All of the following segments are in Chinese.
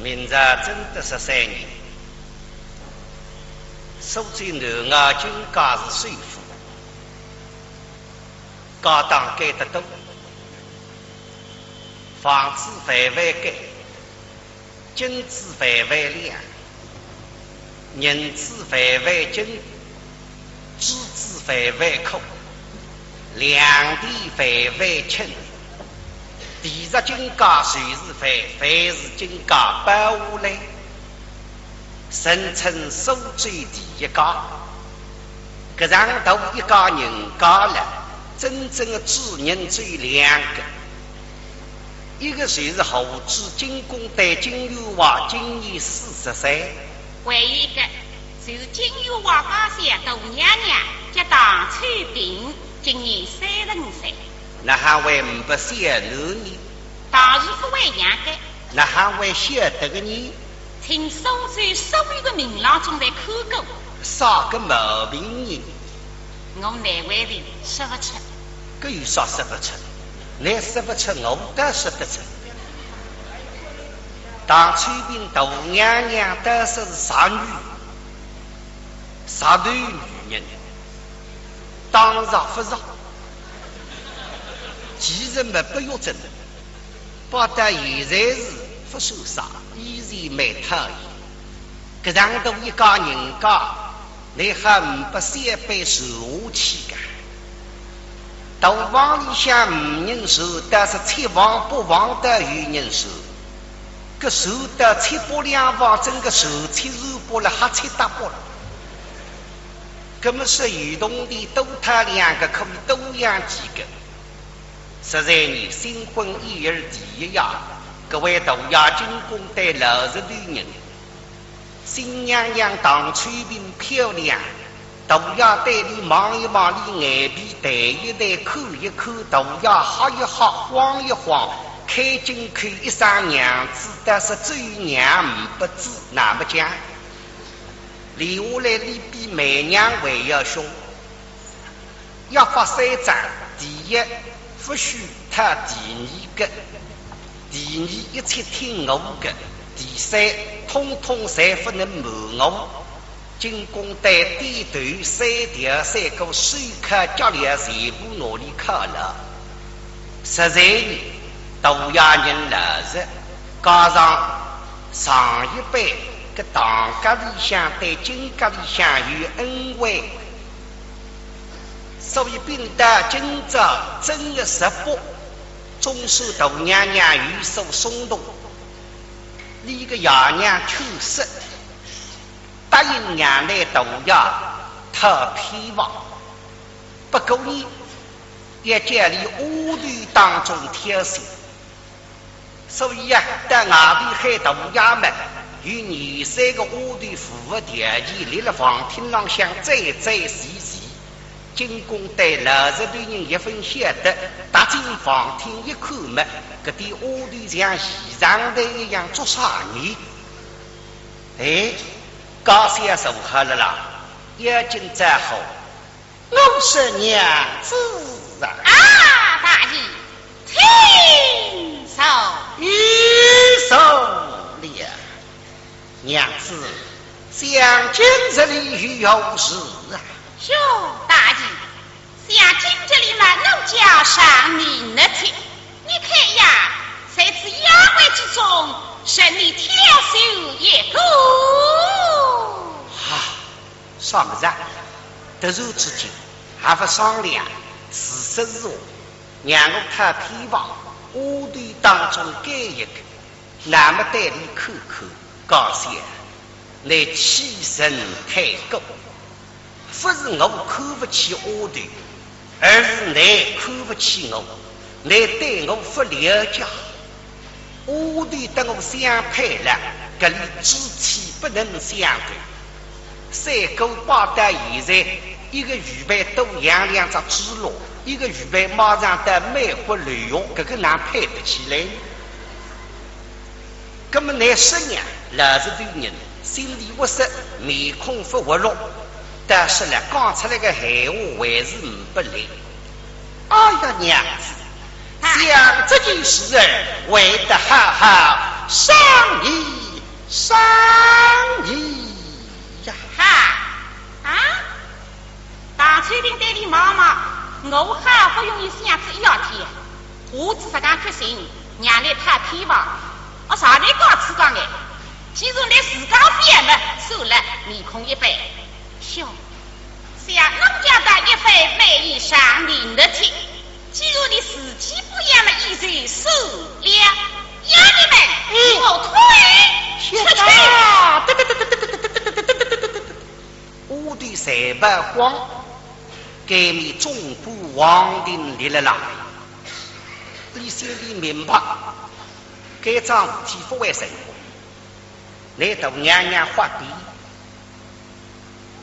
明日正德13年，苏州南外军家是税赋，家当改得多，房子范围改，金子范围亮，银子范围金，纸子范围空，两地范围轻。地入金家水是费，费是金家百无类，声称苏州第一家。搿上头一家人家了，真正的主人只有两个，一个就是后主金公代金玉华，今年40岁；还有一个就是金玉华家乡大娘娘，叫唐翠萍，今年35岁。那还为不晓得你？当然不为娘的。那还为晓得个你？请苏州所有的民郎中来看过。啥个毛病呢？我难为的说不出。搿有啥说不出？你说不出，我倒说得出。唐翠萍大娘娘当时是啥女？啥对女人？当然不是。其实没不要真，不但现在是不受啥，依然没讨厌。搿上头一家人家，你还不3辈受下去个？到房里向无人受，但是七房8房的有人受。搿受得7包2房，整个受7受包了，还7大包了。搿么是有同的多他2个，可以多养几个。13年新婚1日第1夜，各位大衙军公带60多人，新娘娘唐翠萍漂亮，大衙带里忙一忙里，眼皮抬一抬，看一看，大衙哈一哈，晃一晃，开进看一双娘子，但是只有娘不知那么讲，留下来里比媚娘还要凶。要发3章，第一不许他，第2个，第2一切听我的，第3通通侪不能瞒我。进宫带低头3条3个水客脚里全部拿里靠了。13年大衙人60，加上一辈个唐家里向对金家里向有恩惠。所以并得今朝正月18，中寿大娘娘有所松动，里个爷娘去世，答应娘来大衙讨偏房。不过呢，也家里屋头当中挑选，所以啊，在外头海大衙门有23个屋头符合条件，立了房厅上向再细细。进宫带60多人一分晓得，踏进房厅一看嘛，搿点屋头像现场的一样做啥呢？哎，高先生好了啦，眼睛再好，我是娘子啊！啊，大爷，请受。一手了，娘子，想今这里有事啊？哟，大爷，像今这里嘛，奴家上您的听，你看呀，在此衙门之中，审理挑选一个。上日得如之境，还不商量，此事是我让我他偏房屋头当中改一个，那么带你看看，高些来起身太高。不是我看不起屋头，而是你看不起我，你对我不了解。屋头等我相配了，这里肢体不能相对。3个八代现在，一个预备都养2只猪猡，一个预备马上的梅花绿药，这个哪配得起来？那么那10年60多人，心里不实，面孔不活络。但是呢，讲出来个闲话还是不来。哎呀，娘子，想这件事儿，为得好好商议上衣呀！哈啊！大翠林对你妈妈，我还不容易想子一要天，我只是讲决心，让你太偏望，我啥你搞吃讲的，既然你自家变了，受了面孔一白，笑，像农家的一份美意上领的天，既然你自己不养了，一人受了，要你们我退出去。我的三百光，给你中部王定立了浪，你心里明白，该桩事体不为成功，来到娘娘发地，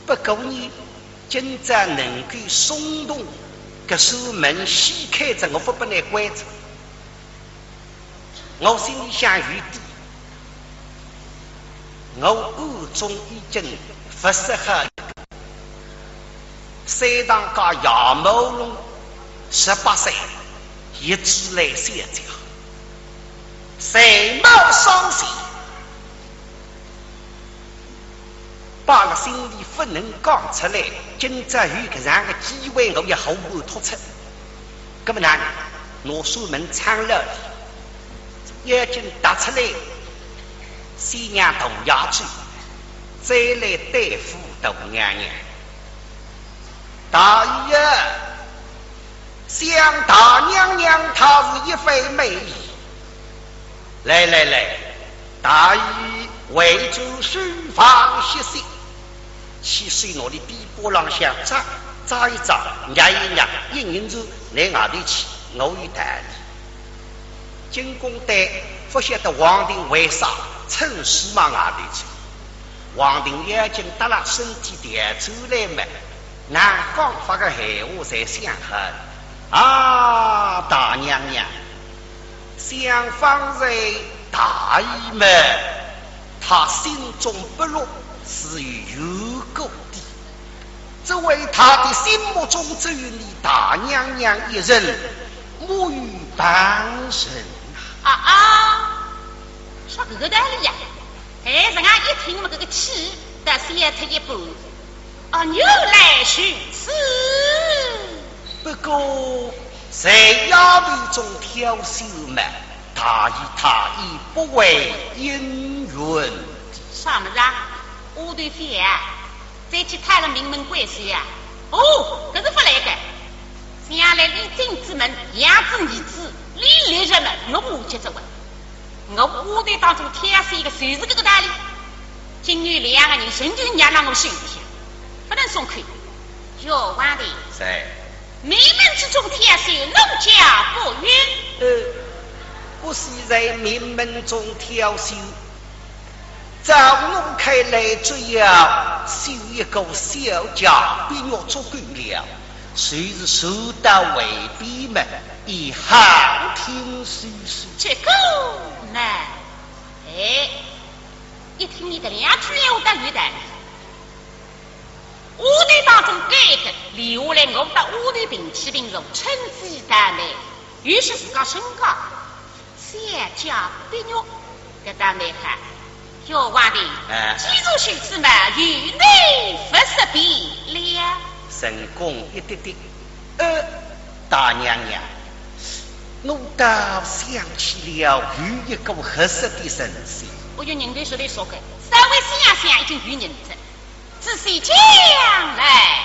不过你今朝能够松动，这手门掀开着我不来关着，我心里想余地。我暗中已经不适合山上搞亚毛龙18岁一直来相交，谁冒伤心，把我心里不能讲出来，今朝有个这样的机会，我也毫不突出。那么呢，我出门唱了眼睛打出来，先让大衙去，再来对付大娘娘。大爷，想大娘娘她是一番美意。来，大爷为主书房歇息，去水那里地波浪向扎一扎，压一压，引着来外头去，我与谈。进宫队不晓得皇帝为啥趁势往外头去，皇帝眼睛耷拉，身体抬出来嘛，那刚发个闲话才想恨啊，大娘娘，想方才大姨们，他心中不落是有故的，这为他的心目中只有你大娘娘一人，母与半生说这个道理呀，人家一听我这个气，但是也退一步，牛来寻死。不过在衙门中挑唆嘛，他亦不为姻缘。啥么子啊？我对飞啊，再去探了名门贵婿啊。可是不来的。将来李靖之门，养子儿子，李立人们，我接着问。我队当中挑唆一个，谁是这个道理？今日两个人甚至让让我心里想，不能松口。要完的。是。名门之中挑唆，农家不允。不是在名门中挑唆，照我开来只要修一个小家，便要足够了。谁是受到为逼们，以好听说说。这个呢？一听你的两句我当鱼的。我队当中这个留下来，我到我队平起平坐，趁机带来，于是自个升高，小家别扭，给大妹看，要话的，记住兄弟们，与内不识别了。成功一滴滴，大娘娘，我倒想起了有一个合适的神仙。我有人对手里说的，稍微想想已经有人子。仔细将来，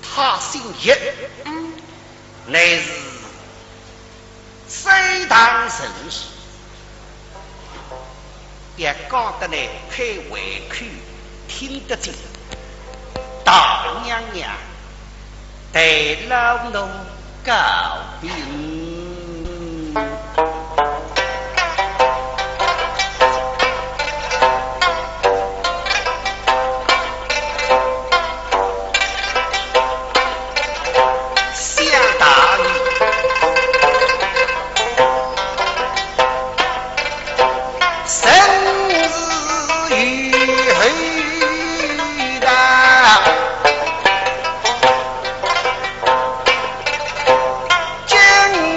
他姓叶，乃是西堂神师，也讲得来太委屈，听得进。大娘娘对老奴告病。今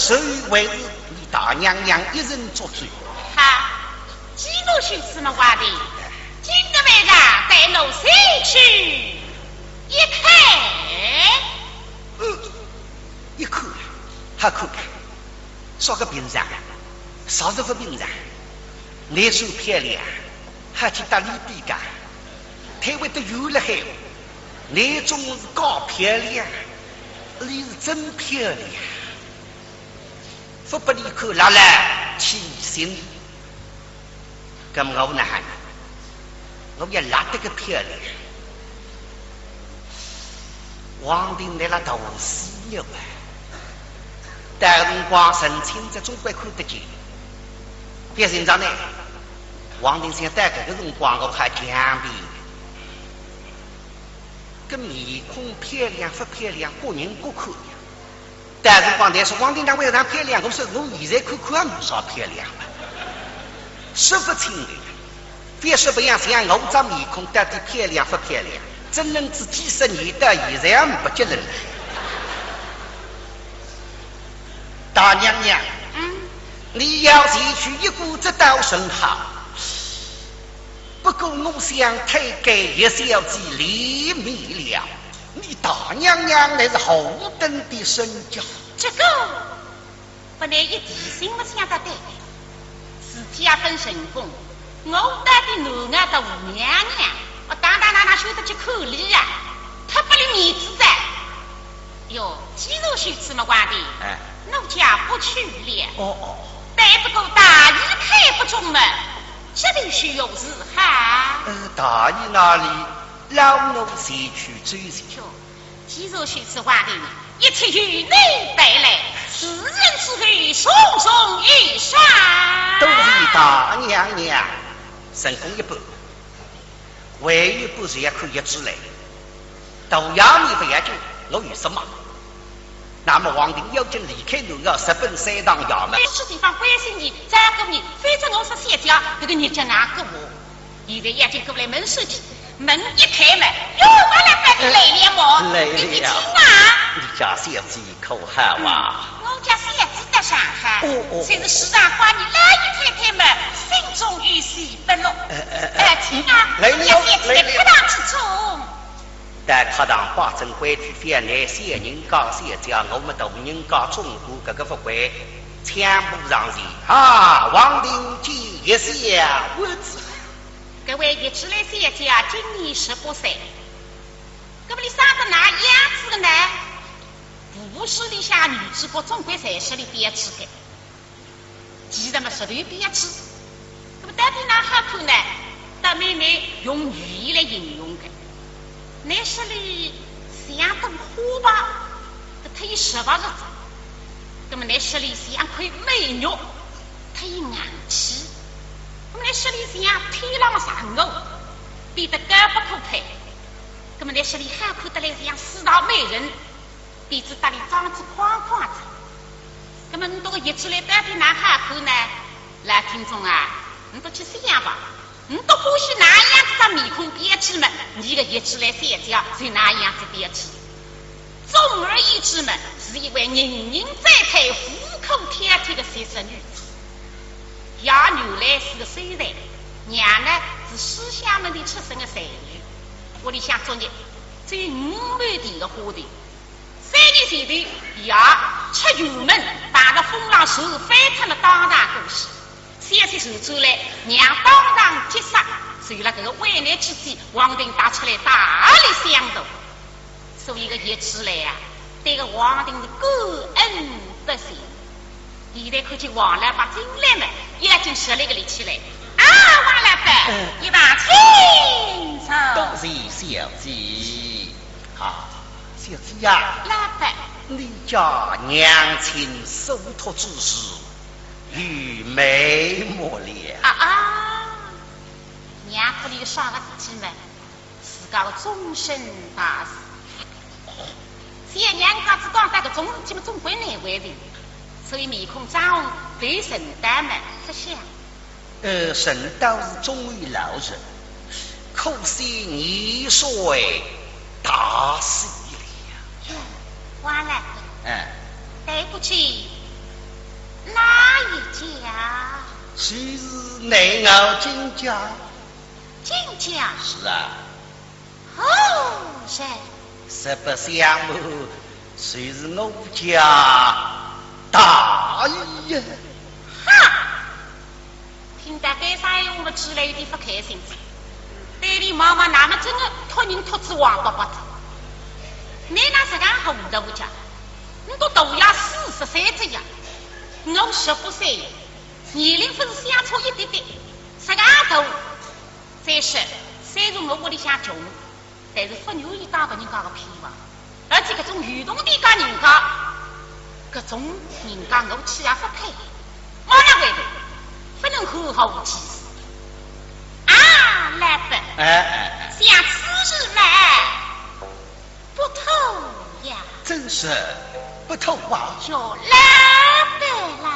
所以为是你大娘娘一人作主。好，几路去什么话的？今个晚上带路谁去？一看，一看还可看，说个平常，啥子不平常？你手漂亮，还去打李比干，台湾都有了海，你总是高漂亮，你是真漂亮。不不离口拉来起心，咁我呢？我也拉得个漂亮。皇帝来了头死牛啊！但辰光神清在中国看得见。别人讲呢，皇帝想带个辰光我还强逼。个面孔漂亮不漂亮，各人各看。但是光台说皇帝长为啥漂亮？我说我现在看看没啥漂亮了，说不清的。别说不样，像我这面孔到底漂亮不漂亮？真能自几十年到现在不结论。大娘娘，你要是去一股子倒甚好。不过我想推给一小姐离米了。你大娘娘乃是何等的身教？这个不能一提醒我想得对，自家分神功，我带的奴儿的吴娘娘，我当晓得去口里呀，他不离面子的。哟，肌肉须什么话的？奴家不去了。但不过大姨开不中门，这里须有事哈。大姨那里？老奴谁去追寻？肌肉须此话的，一切与内带来，此人之后松松玉山。都是大娘娘，神功一般，唯一不是也可以之类。到衙门不要紧，我有什么？那么皇帝要紧离开奴要直奔山上衙门。这地方关心你，再个你，非着我说谢家，这个你叫哪个我？现在眼睛过来门手机。门一开门，哟，我来把你累了么？累了。你听啊！你家小子口好啊！我家小子在上海，虽是时常夸你来一开门，心中有喜不乐。听啊！累了，小子在课堂之中。在课堂把正规矩反内些人讲些讲，我们大人讲中国这个不会全部上去啊！王定基一下我子，各位一直来写家今年18岁，那么你啥子那样子的呢？不是你像女子国中国才是里编制的，既然嘛是里编制，那么到底哪好看呢？到妹妹用语言来形容的，那是里相当火爆，它有18个字，那么那是里像块美玉，它有硬气，那么那是里像天狼上偶，比得高不可配，那么那是里好看得来像4道美人。鼻子大里长子框框子，那么你这个一直来到底哪好看呢？来听众啊，你都去想吧，你都欢喜哪样子的面孔编织们，你个一直来写教是哪样子编织？总而言之嘛，是一位人人在配、虎口贴贴的学生女子。丫牛来是个虽然，娘呢是思想们的出生的才女。我里想做你这5满地的花的。3年前的呀，吃油门打着风浪手翻腾了当场故事，写起手出来，娘当场接杀，随了这个危难之际，王定打出来大力相助，所以个一直来啊，对个王定的感恩不尽。现在看见王老板进来了，眼睛射了一个立起来，啊，王老板，一把清楚，都是小姐啊。小姐呀，老板，你家娘亲受托之事，与美莫了娘夫里啥个事情呢？自家的终身大事。现娘家只讲那个中基本总归难为的，所以面孔张红对神丹们不想。神都是忠于老人，可惜年岁大死。完了，对不起，哪一家？是内傲金家。金家？是啊。哦，是。实不相瞒，谁是我家大爷？哈！听到该啥我们之类有点不开心。对你妈妈那么真的托人托子王八八的。你那是干红的不讲，你都都要40岁这样，我15岁，年龄分相差一点点，是干头。再说，虽然我屋里想穷，但是不愿意当个人家的屁娃，而且这种运动的家人家，这种人家我气也不配，马上回头，不能好好无气势。啊，老板，像此日嘛。不透呀，真是不透啊！就老板啦。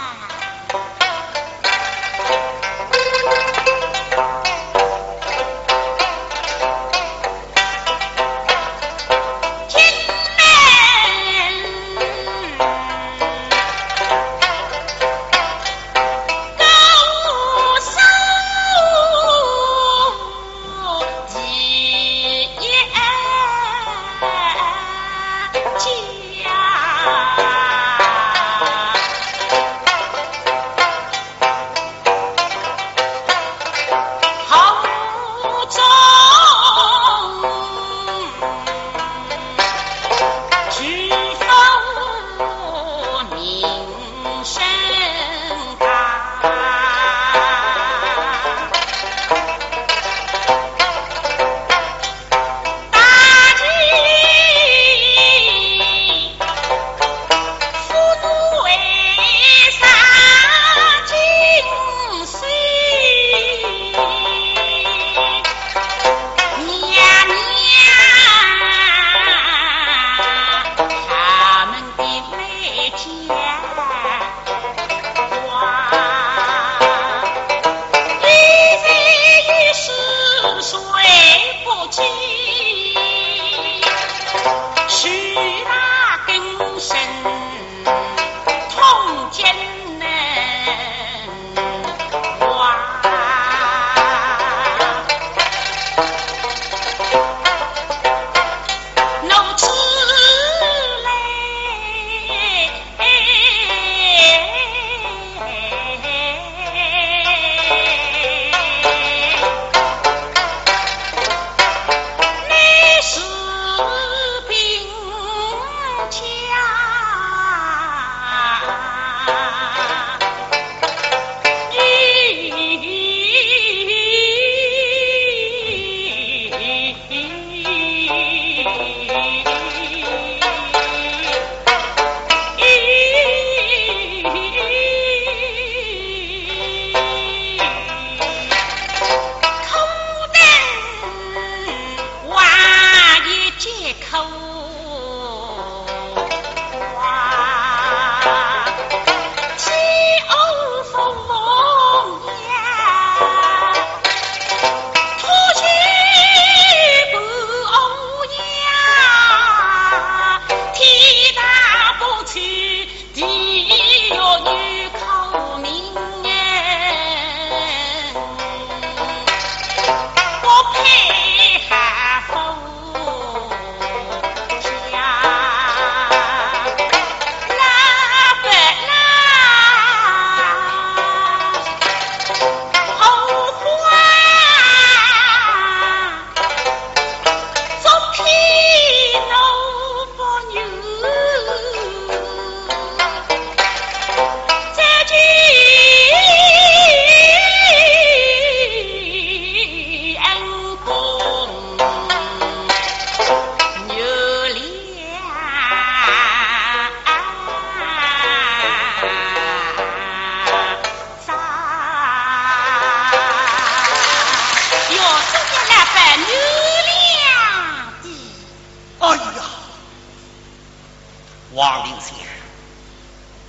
王林县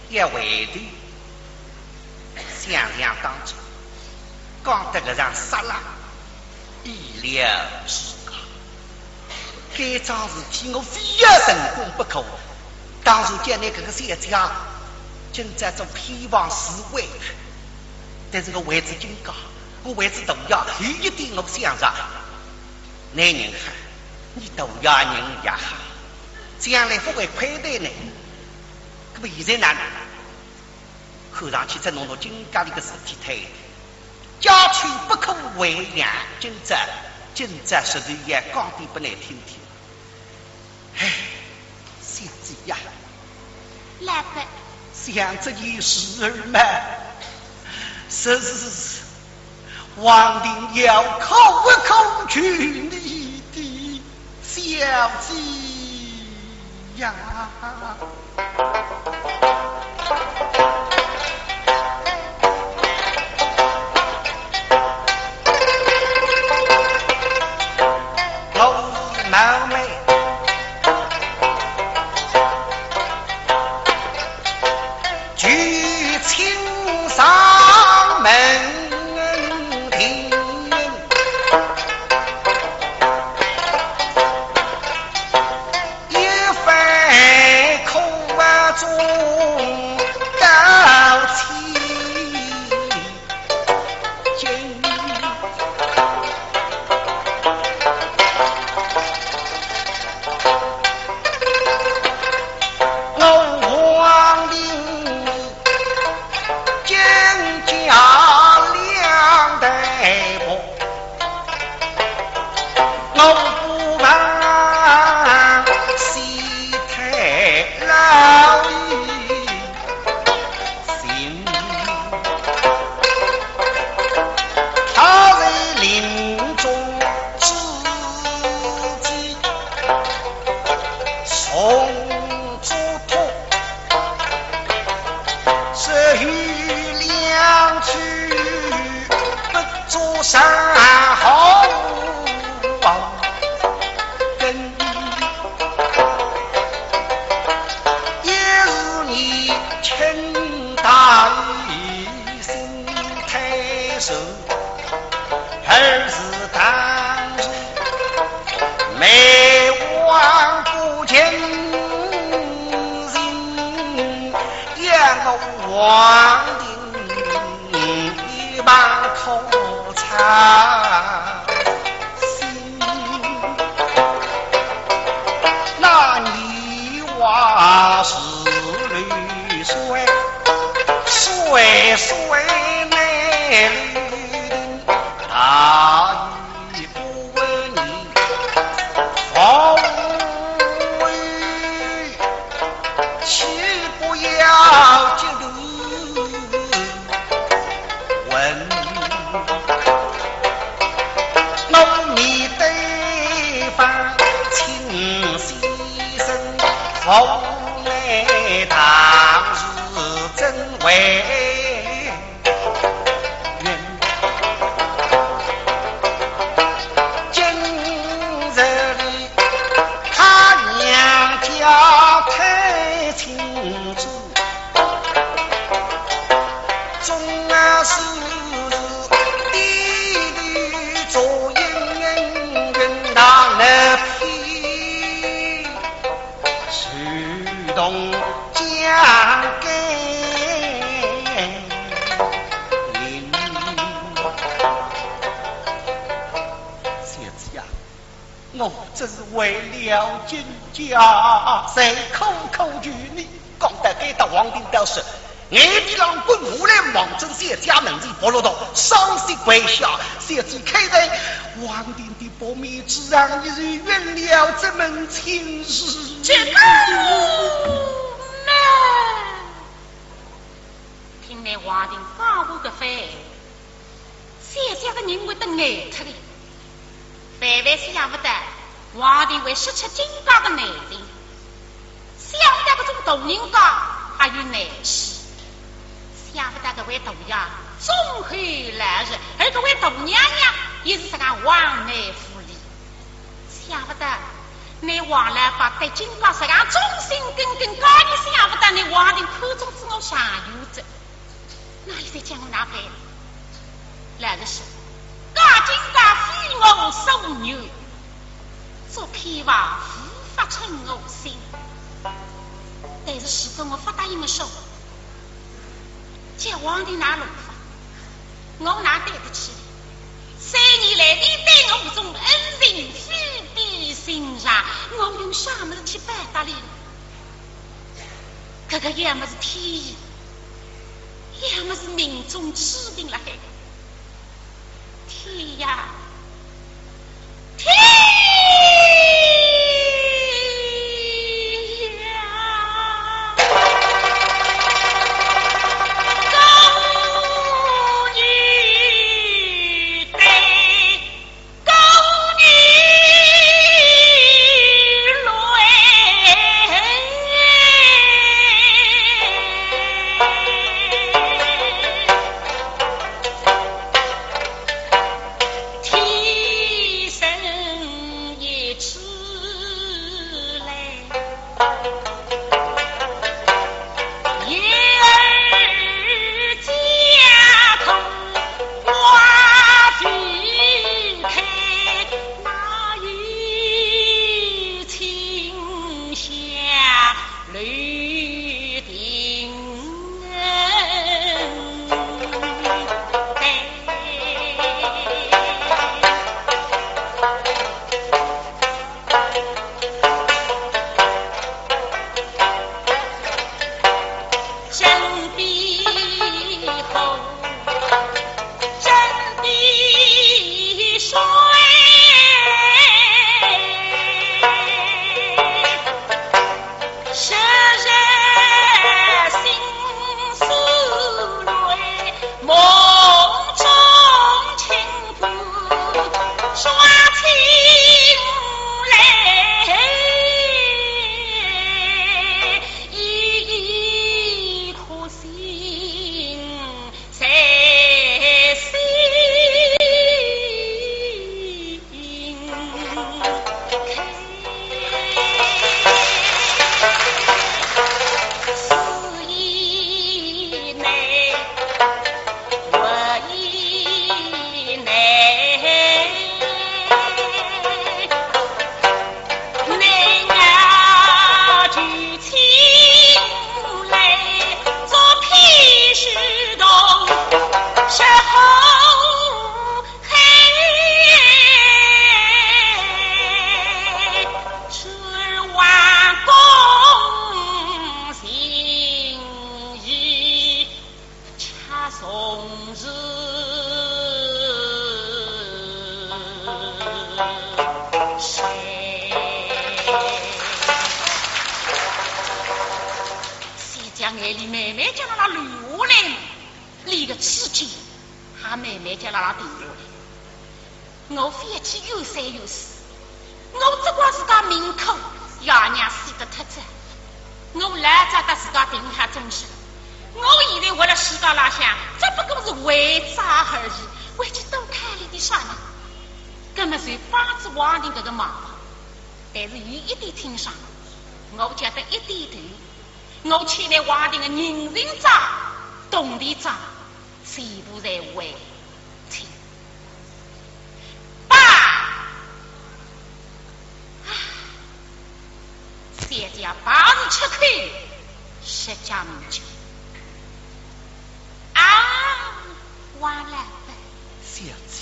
也为的想想当中，讲得个让杀了意料之外。该桩事体我非要成功不可。当初见那个县长正在做偏往思维，但是我位置警告，我位置都要有一点我想着，男人汉，你都要人也好，将来不会亏待你。可不现在呢，看上去在弄到金家的一个事体态，家去不可为娘，今朝实在也讲的不难听听。唉，小姐呀，老板，想这件事儿嘛，是王定要口口去你的小姐呀。老妹举青上门庭，一番口中高气劲，我王林金家两代婆，我不瞒西太老爷心，他在林中自己送嘱托，是与两去不做山好根，也是你请大于心太守，儿是当时没忘不见人，养个王定一把口茶心，那你话是绿水水水内绿，大雨不问你风雨，岂不要记录问我你对方请先生后来当时真为缘，今日里他为了金家，谁口口拒你，讲得给到皇帝都是。我的郎官无来望正谢家门子不落到双膝跪下，谢祭开在皇帝的薄面之上，一日原了这门亲事。这个听来皇帝讲我个非，谢家的人会得爱他的，万万想不得皇帝会失去金家的男人，想不得这种大人家还有难气。想不到这位大爷终会来日，而这位大娘娘也是这个王内府里。想不到你王来把对金瓜这个忠心耿耿高，你想不到你王的口中之我下有着，那也在将我拿回来的是，大金瓜非我所有，做希望无法成我心，但是始终我不答应我说。叫皇帝拿龙法，我哪对得起？3年来，你对我这种恩情非比心上，我用啥么子去报答你？这个要么是天意，要么是命中注定了。天呀，天！我非去有三有四，我只管自家命口，爷娘死得特子，我来找到自家定下终身。我现在为了世界拉想，只不过是为渣而已，为去多看你的啥呢？根本是帮助皇帝这个忙吧。但是有一点听上，我觉得一点头，我请来皇帝的人人渣、动力渣，全部在为听。谢家8日吃亏，10家米酒。啊，王来伯，小姐，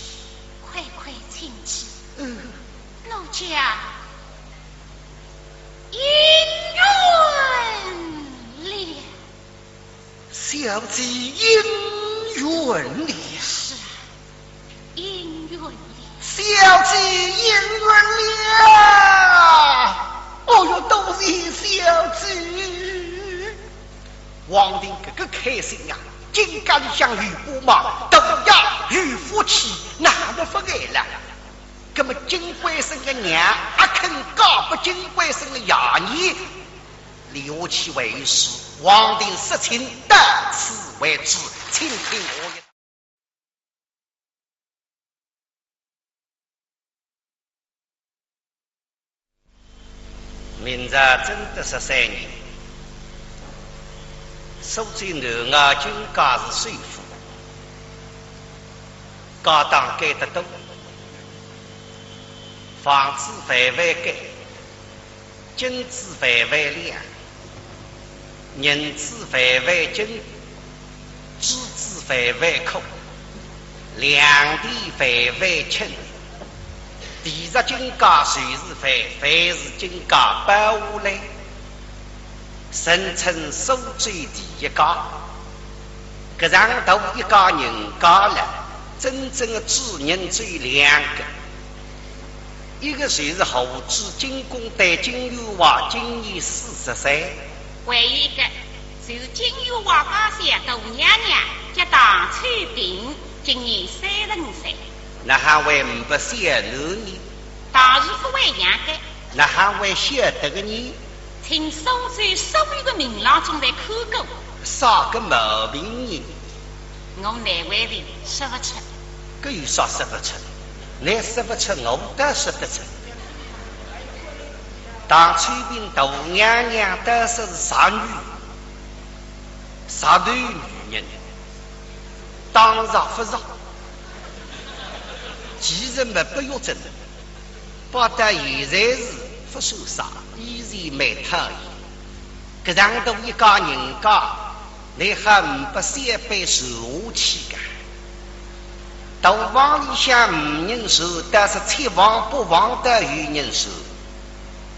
快快请起。奴家小姐姻缘了。是啊，姻缘了。小姐姻缘了。哦哟，都是小姐。皇帝这个开心呀！金家里向吕布嘛，都要与夫妻，哪能不爱了？那么金龟生的娘阿肯告不金龟生的爷儿，留其为师。皇帝实情到此为止，请听我一。明朝正德13年，苏州南衙军家是税府，家当改得多，房子范围改，金子范围亮，银子范围金，珠子范围空，两地范围轻。第十金家随是费，费是金家保护来，声称苏州第一家。这上头一家人家了，真正的主人只有两个，一个就是后主金公代金玉华，今年40岁；还一个就是金玉华家乡大娘娘，叫唐翠萍，今年30岁。那还为不晓得你？当然不为样的。那还为晓得个你？请苏州所有的民郎中来看过。啥个毛病呢？我难为的说不出。这有啥说不出？你说不出，我倒说得出。当翠萍大娘娘倒是傻女，傻对女人，当然不让。其实没不要真的，不但现在是不受杀，依然没讨厌。这上头一家人家，你还不先被受下去的？到房里向无人受，但是七房八房的有人受。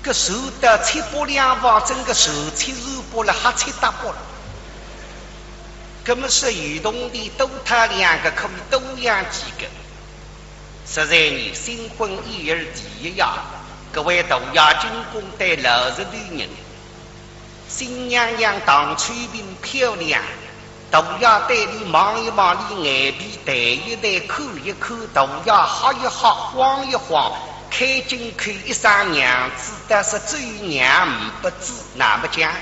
这受的七八两房，整个受七肉包了，还七大包了。这么是移动的，多他两个可以多养几个。实在你新婚一日第一夜，各位大衙军公带60多人，新娘娘唐翠萍漂亮，大衙带你望一望你眼皮，抬一抬，看一看，大衙哈一哈，晃一晃，开进看一双娘子，但是最娘不知哪么讲，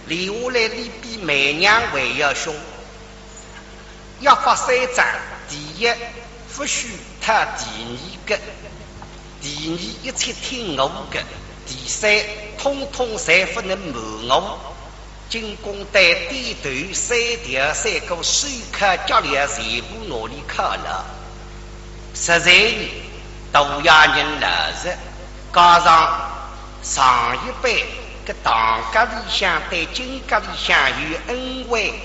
留下来你比媚娘还要凶。要发3张，第一不许他第二个，第二一切听我的，第三通通侪不能瞒我。进宫带低头3条3个水客脚里全部拿里靠了。实在呢，大衙人60，加上一辈个唐家里向对金家里向有恩惠。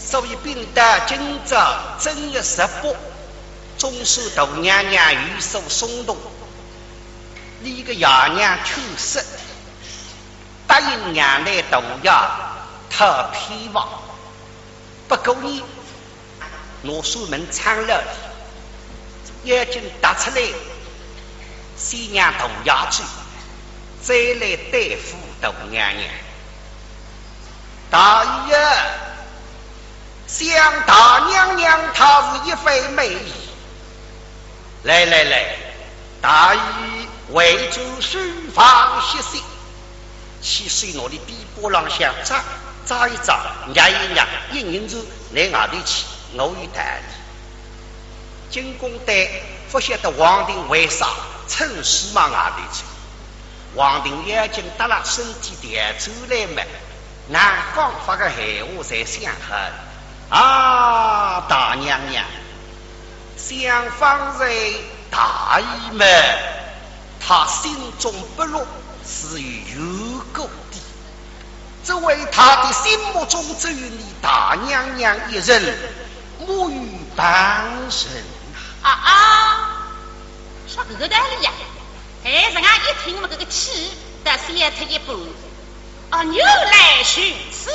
所以并得今朝正月18，中书大娘娘御手松动，你个爷娘去世，答应娘来大衙讨偏房。不过呢，拿书门창了眼睛打出来，先让大衙追，再来对付大娘娘。大爷。想大娘娘她是一番美意，来，大姨为主书房歇息，去水那里比波浪向扎一扎，压一压，一人子来外头去，我有谈理。进宫带不晓得皇帝为啥趁势往外头去，皇帝眼睛耷拉，身体抬出来嘛，南方发个闲话才想喝。啊，大娘娘，想方才大姨们，她心中不落是有故的，只为她的心目中只有你大娘娘一人，母与半生。说这个道理呀，还是俺一听我这个气得先退一步。牛来寻死。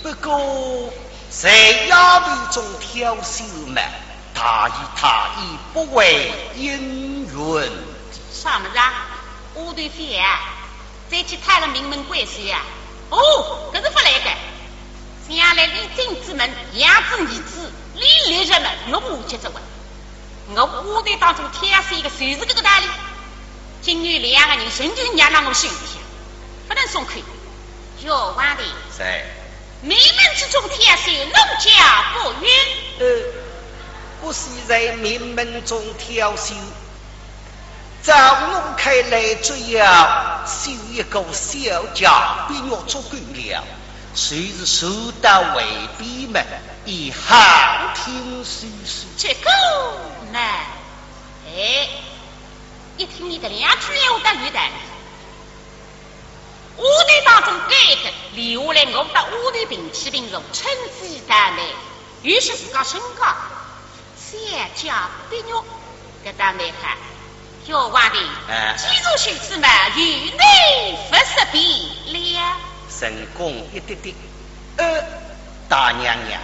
不过在衙门中挑唆嘛，他亦不为因缘。啥么子啊？我对飞啊，再去探了名门贵婿啊。哦，可是不来个。将来李靖之门，养子儿子，李立人们，我母接着问。我队当中挑唆一个，谁是这个道理？今日两个人寻求让我兄弟，不能松口。要完的。是。名门之中挑唆，奴家不允。不是在名门中挑唆，照我看来，只要修一个小家，便要足够了。谁是受到为逼嘛？以好听说说。这个呢？一听你的两句我的语的，我队当中这个留下来，我到我队平起平柔，称之以大美，于是自个升高。小家必肉，给大妹看，要完的，记住兄弟们，与内不识别了。成功一点点。大娘娘，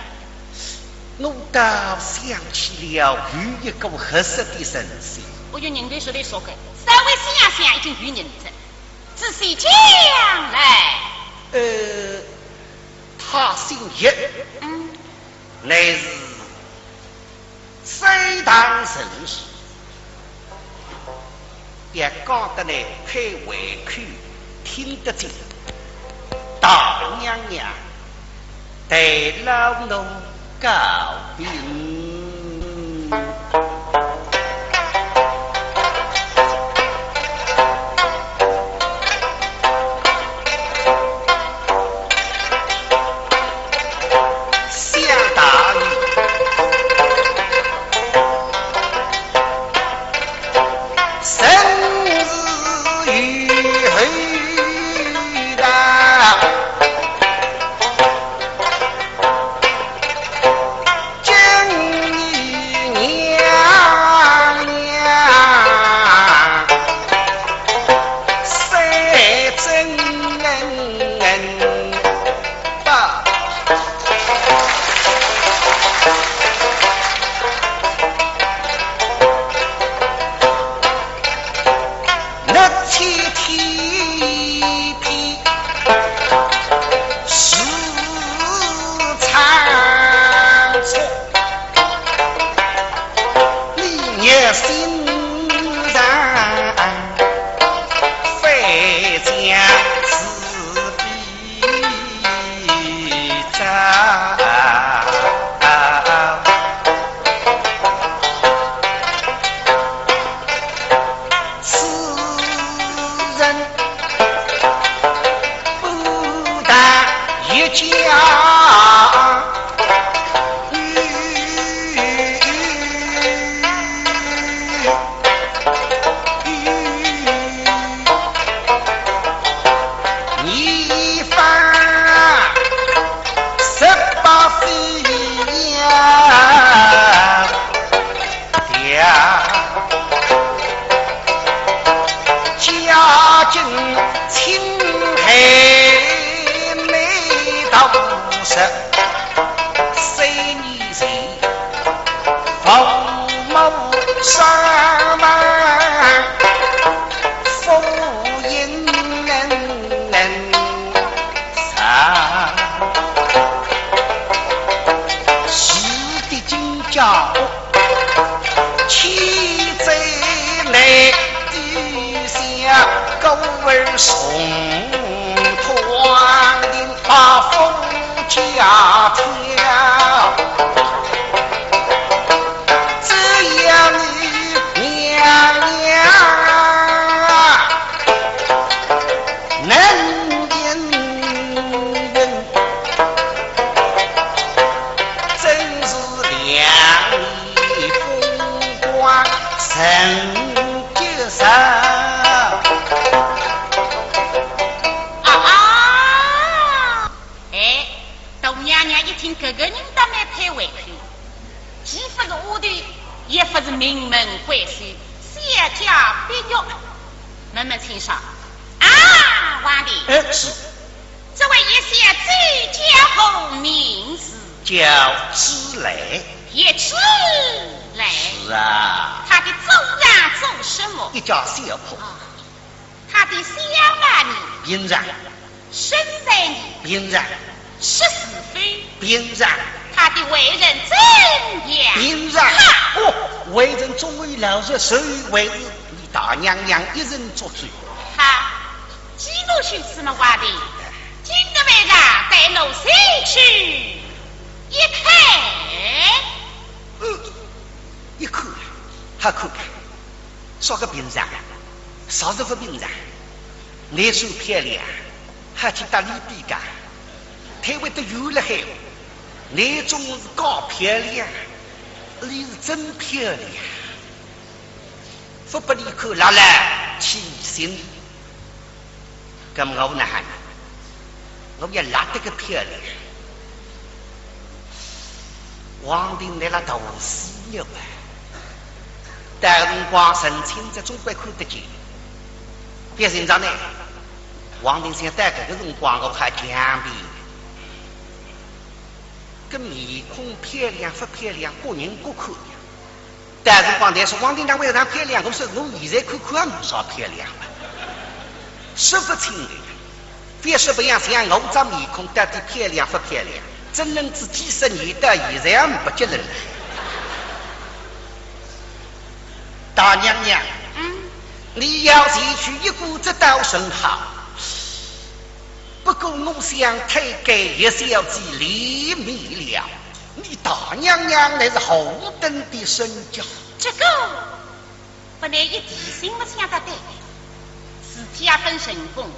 我倒想起了有一个合适的神仙。我有人对手里说过，稍微想已经与人子，仔细讲来。他姓叶，乃是非常神士，也讲得来太委屈，听得进。大娘娘对老奴告禀。皇帝？是。这位一些最叫何名字？叫知雷。也知雷。是啊。他的祖上做什么？一家小婆。他的小儿女？兵然。生在你？兵然。十四非？兵然。他的为人怎样？兵然。为人终于老实，所以为你大娘娘一人作主。好，几多许什么话的？今日为啥带路西去？一看，一看，他看看，说个兵然，啥子个兵然？脸手漂亮，还去打理比干，台湾都有了海，那种是高漂亮，你是真漂亮。不不离口拉来起心，咁我呢喊，我也拉得个漂亮。皇帝来了大死了啊！但辰光神清在总归看得见。别人长呢，皇帝想带这个辰光我看强逼，个面孔漂亮不漂亮，各人各看。但是光台说皇帝那为啥漂亮？我说我现在看看没啥漂亮了，说不清的。别说不样，像我这面孔到底漂亮不漂亮？真能自几十年到现在不结人了。大娘娘，你要前去一股子倒甚好。不过我想推给一小姐离米了。你大娘娘乃是何等的身教？这个不能一提醒我想得对。自己也分神功，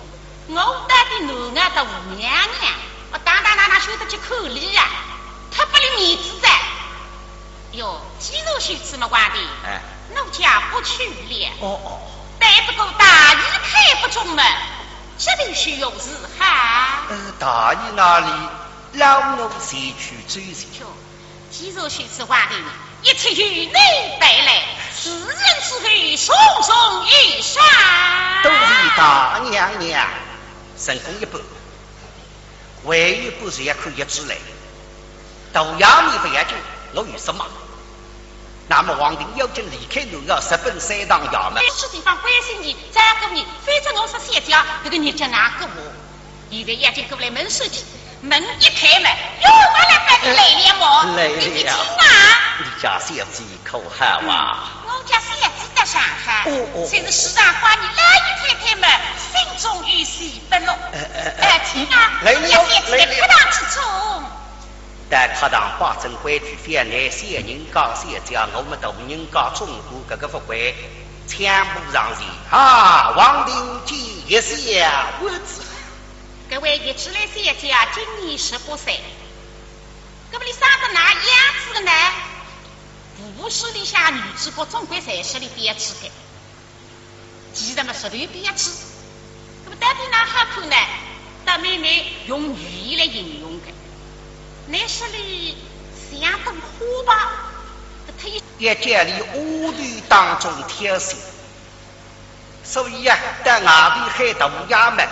我带的奴儿的吴娘娘，我当哪晓得去口里啊？他不离面子的。哟，既如许什么话的？奴家不去了。但不过大义开不中门，这里需有事哈。大义那里？老奴前去追寻。既如许此话的，一切与你带来，此人此非，送送一上。都是大娘娘，神功一般，唯一不是也可以之类。都要你不要紧，我有什么？那么皇帝要真离开奴儿，直奔三堂衙门。这地方关心你，再个你，反正我说先讲，这个日子哪个我？现在眼睛过来门手机。门一开门，哟，我来把你累了么？你听啊！你家小姐可好啊？我家小姐在上海，虽是时常话你来一开门，心中有喜不乐。听啊，你家小姐在课堂之中。在课堂把正规矩反来，小人讲小姐，我们大人讲中国各个不会全部上线啊！王定基一下我知。各位一直来小姐今年18岁，那么你上的哪样子的呢？不是里下女子国总归在这里编制的，既然嘛实力编制，那么到底哪好看呢？大妹妹用语言来形容的，那是里相当火爆，也家里屋里当中挑选，所以啊，在外边海大衙门。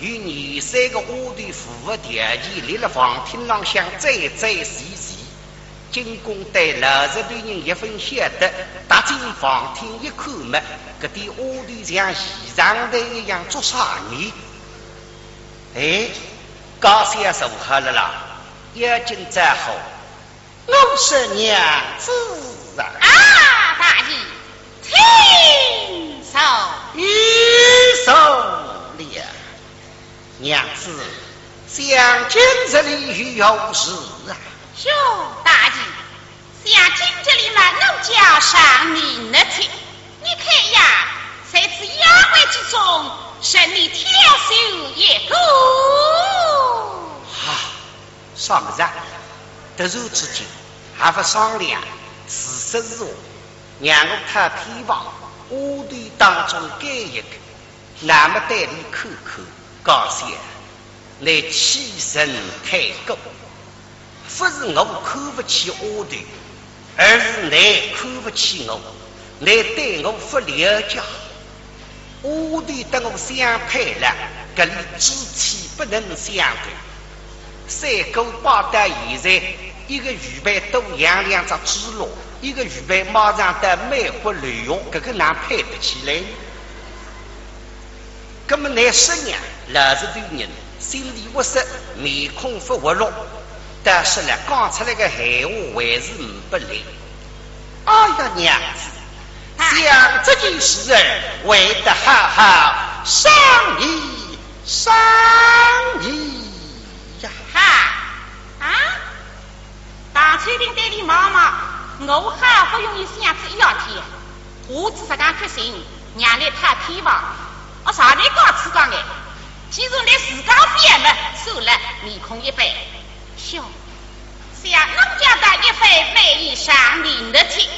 与23个屋里服务条件，立了房厅上向再细细，进宫对60多人一分晓得，踏进房厅一看嘛，搿点屋里像现场的一样做啥呢？高先生好了啦，眼睛再好，我是娘子啊！大姨，听手，一手了。娘子，想今这里有事啊？哟，大姨，想今这里嘛，奴家上你那天，你看呀，在此衙门之中，审理挑选一个。上日突然之间，还不商量，此事是我，让我看偏房，屋里当中改一个，那么带你看看。高先，来起身开口，不是我看不起我的，而是你看不起我，来对我不了解。我的等我相配了，这里志气不能相对。三狗八的现在，一个预备都养两只猪猡，一个预备马上的美国旅游，这个哪配得起来？那么那10年60多人，心里不实，面孔不活络，但是呢，讲出来个闲话还是不来。哎呀，娘子！想这件事儿，为得好好商议商议呀！哈啊！大翠林对你妈妈，我好不容易想出1、2天，我只是讲决心，让你太偏望。我上来告辞讲的，既然你自家变了，算了，面孔一白，笑。像农家的一番美意上你的听。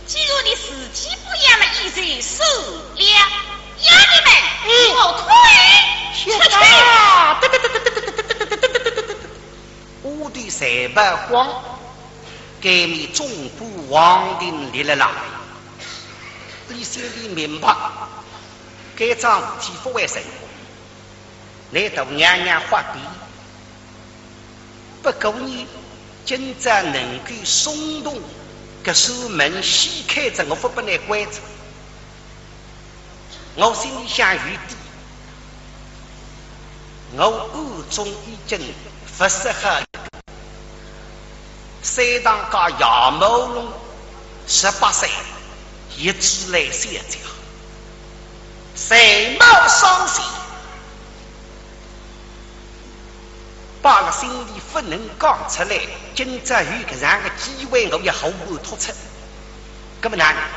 既然你自己不养了一人受了，养你们我退出去。我的3百光，给你中部王定立了来，你心里明白，该桩事体不为什么，来到娘娘发笔，不够你今朝能够松动。这手门掀开着，我不能关着。我心里想有底，我暗中已经不适合3当家杨某龙18岁，一直来相交，谁冒伤心，把了心里不能讲出来，今朝有这样的机会，我也毫不突出。那么难。